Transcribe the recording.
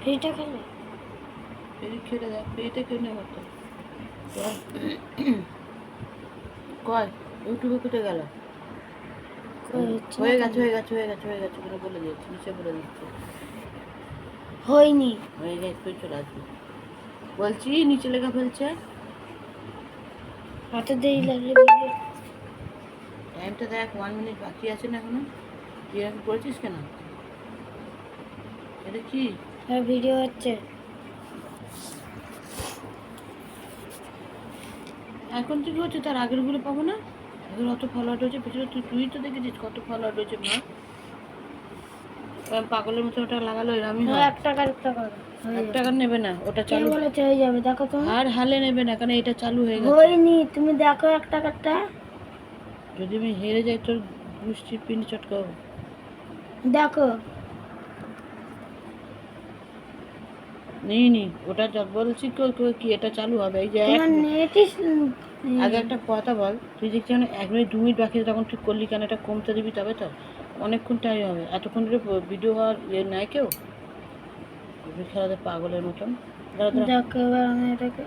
ফ্রিটা খেলে ফ্রি খেলে দেখ, ফ্রিতে কেউ নেই তো কয় ইউটিউবে কেটে গেল। হয়ে গেছে হয়ে গেছে হয়ে গেছে হয়ে গেছে করে বলে দিচ্ছি, নিচে বলে দিচ্ছে হয়নি। হয়ে গেছে, তুই চলে আসবি বলছি, নিচে লেখা ফেলছে। এত দেরি লাগলে ভিডিও টাইমটা দেখ, 1 মিনিট বাকি আছে না এখনো। তুই এখন করেছিস কেন? এটা কি আর ভিডিও হচ্ছে। এখন থেকে হচ্ছে, তার আগেরগুলো পাবো না? আগের অত ফলোয়ার রয়েছে পেছনে, তুই তো দেখেছিস কত ফলোয়ার রয়েছে মা। পাগলের মতো ওটা লাগালো এরমই হয়। 1 টাকার একটা করো। 1 টাকা নেবে না, ওটা কে চালু বলেছে হয়ে যাবে? দেখো তুমি। আর হালে নেবে না, কারণ এটা চালু হয়ে গেছে। হয়নি, তুমি দেখো 1 টাকারটা। যদি আমি হেরে যাই তোর গুষ্টি পিন্ডি চটকাবো। দেখো নি ওটা বলছি কি এটা চালু হবে। এই যে তোমার নেটই আগে একটা কথা বল, তুই দেখছি মানে 1 মিনিট 2 মিনিট বাকি আছে, তখন তুই করলি কেন? এটা কমতে দিবি তবে তো। অনেকক্ষণ টাইম হবে, এতক্ষণ ধরে ভিডিও আর নেয় কেউ? খেলাতে পাগলের মতন। দাঁড়া দাঁড়া দেখো এবার আমি এটাকে